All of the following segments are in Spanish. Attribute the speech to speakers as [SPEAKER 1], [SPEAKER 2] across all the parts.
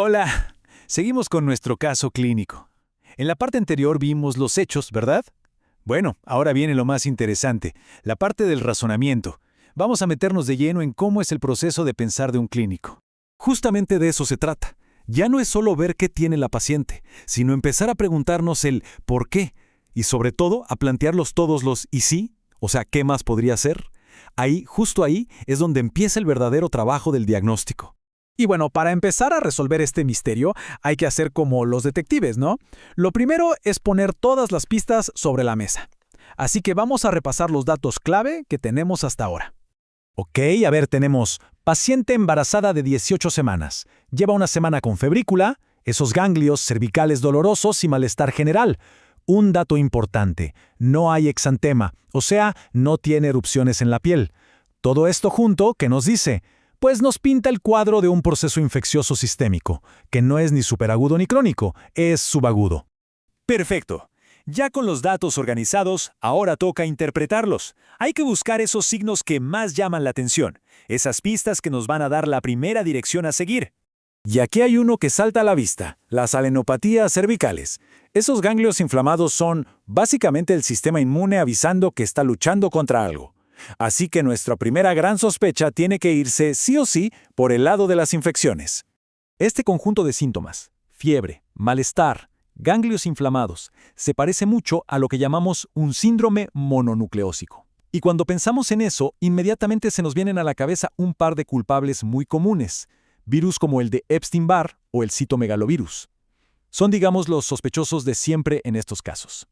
[SPEAKER 1] Hola, seguimos con nuestro caso clínico. En la parte anterior vimos los hechos, ¿verdad? Bueno, ahora viene lo más interesante, la parte del razonamiento. Vamos a meternos de lleno en cómo es el proceso de pensar de un clínico.
[SPEAKER 2] Justamente de eso se trata. Ya no es solo ver qué tiene la paciente, sino empezar a preguntarnos el por qué y sobre todo a plantearlos todos los ¿y sí? O sea, ¿qué más podría ser? Ahí, justo ahí, es donde empieza el verdadero trabajo del diagnóstico.
[SPEAKER 3] Y bueno, para empezar a resolver este misterio, hay que hacer como los detectives, ¿no? Lo primero es poner todas las pistas sobre la mesa. Así que vamos a repasar los datos clave que tenemos hasta ahora.
[SPEAKER 2] Ok, a ver, tenemos paciente embarazada de 18 semanas. Lleva una semana con febrícula, esos ganglios cervicales dolorosos y malestar general. Un dato importante, no hay exantema, o sea, no tiene erupciones en la piel. Todo esto junto, ¿qué nos dice? Pues nos pinta el cuadro de un proceso infeccioso sistémico, que no es ni superagudo ni crónico, es subagudo.
[SPEAKER 1] Perfecto. Ya con los datos organizados, ahora toca interpretarlos. Hay que buscar esos signos que más llaman la atención, esas pistas que nos van a dar la primera dirección a seguir.
[SPEAKER 2] Y aquí hay uno que salta a la vista, las alenopatías cervicales. Esos ganglios inflamados son básicamente el sistema inmune avisando que está luchando contra algo. Así que nuestra primera gran sospecha tiene que irse sí o sí por el lado de las infecciones.
[SPEAKER 3] Este conjunto de síntomas, fiebre, malestar, ganglios inflamados, se parece mucho a lo que llamamos un síndrome mononucleósico. Y cuando pensamos en eso, inmediatamente se nos vienen a la cabeza un par de culpables muy comunes, virus como el de Epstein-Barr o el citomegalovirus. Son, digamos, los sospechosos de siempre en estos casos.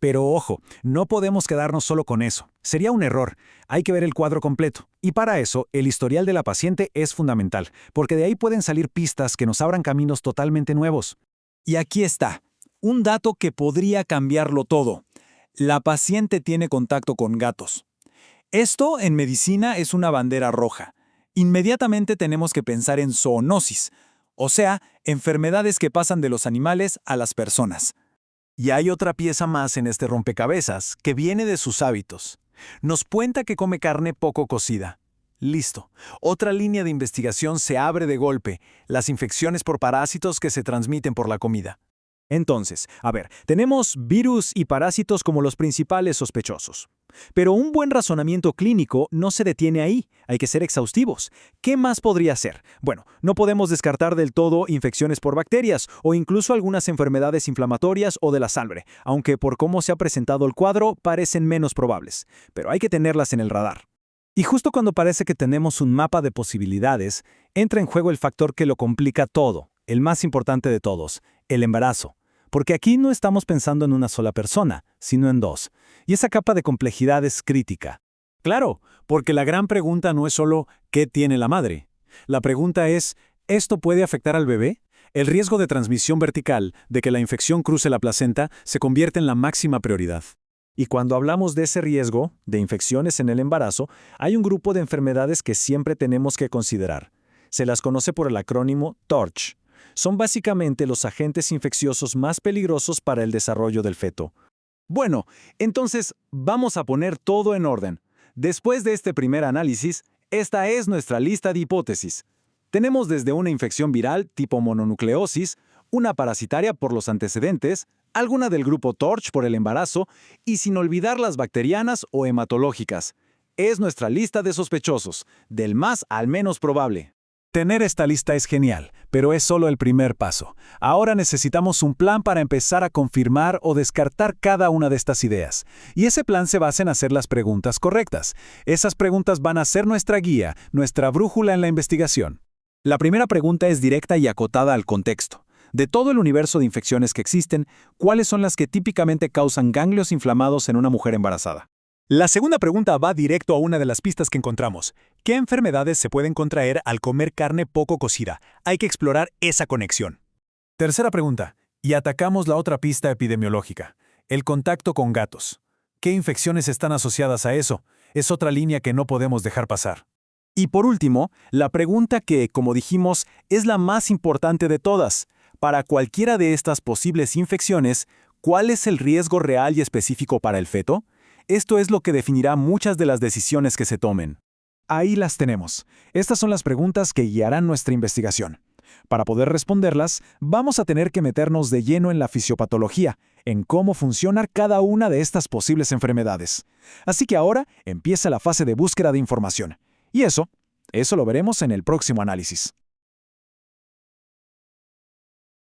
[SPEAKER 1] Pero ojo, no podemos quedarnos solo con eso. Sería un error. Hay que ver el cuadro completo. Y para eso, el historial de la paciente es fundamental, porque de ahí pueden salir pistas que nos abran caminos totalmente nuevos. Y aquí está, un dato que podría cambiarlo todo. La paciente tiene contacto con gatos. Esto en medicina es una bandera roja. Inmediatamente tenemos que pensar en zoonosis, o sea, enfermedades que pasan de los animales a las personas.
[SPEAKER 2] Y hay otra pieza más en este rompecabezas que viene de sus hábitos. Nos cuenta que come carne poco cocida. Listo. Otra línea de investigación se abre de golpe, las infecciones por parásitos que se transmiten por la comida.
[SPEAKER 1] Entonces, a ver, tenemos virus y parásitos como los principales sospechosos. Pero un buen razonamiento clínico no se detiene ahí, hay que ser exhaustivos. ¿Qué más podría ser? Bueno, no podemos descartar del todo infecciones por bacterias o incluso algunas enfermedades inflamatorias o de la sangre, aunque por cómo se ha presentado el cuadro parecen menos probables, pero hay que tenerlas en el radar. Y justo cuando parece que tenemos un mapa de posibilidades, entra en juego el factor que lo complica todo, el más importante de todos, el embarazo. Porque aquí no estamos pensando en una sola persona, sino en dos. Y esa capa de complejidad es crítica. Claro, porque la gran pregunta no es solo ¿qué tiene la madre? La pregunta es ¿esto puede afectar al bebé? El riesgo de transmisión vertical, de que la infección cruce la placenta, se convierte en la máxima prioridad. Y cuando hablamos de ese riesgo, de infecciones en el embarazo, hay un grupo de enfermedades que siempre tenemos que considerar. Se las conoce por el acrónimo TORCH. Son básicamente los agentes infecciosos más peligrosos para el desarrollo del feto. Bueno, entonces vamos a poner todo en orden. Después de este primer análisis, esta es nuestra lista de hipótesis. Tenemos desde una infección viral tipo mononucleosis, una parasitaria por los antecedentes, alguna del grupo TORCH por el embarazo y sin olvidar las bacterianas o hematológicas. Es nuestra lista de sospechosos, del más al menos probable.
[SPEAKER 2] Tener esta lista es genial, pero es solo el primer paso. Ahora necesitamos un plan para empezar a confirmar o descartar cada una de estas ideas. Y ese plan se basa en hacer las preguntas correctas. Esas preguntas van a ser nuestra guía, nuestra brújula en la investigación. La primera pregunta es directa y acotada al contexto. De todo el universo de infecciones que existen, ¿cuáles son las que típicamente causan ganglios inflamados en una mujer embarazada?
[SPEAKER 1] La segunda pregunta va directo a una de las pistas que encontramos. ¿Qué enfermedades se pueden contraer al comer carne poco cocida? Hay que explorar esa conexión.
[SPEAKER 2] Tercera pregunta, y atacamos la otra pista epidemiológica, el contacto con gatos. ¿Qué infecciones están asociadas a eso? Es otra línea que no podemos dejar pasar.
[SPEAKER 1] Y por último, la pregunta que, como dijimos, es la más importante de todas. Para cualquiera de estas posibles infecciones, ¿cuál es el riesgo real y específico para el feto? Esto es lo que definirá muchas de las decisiones que se tomen. Ahí las tenemos. Estas son las preguntas que guiarán nuestra investigación.
[SPEAKER 2] Para poder responderlas, vamos a tener que meternos de lleno en la fisiopatología, en cómo funciona cada una de estas posibles enfermedades. Así que ahora empieza la fase de búsqueda de información. Y eso lo veremos en el próximo análisis.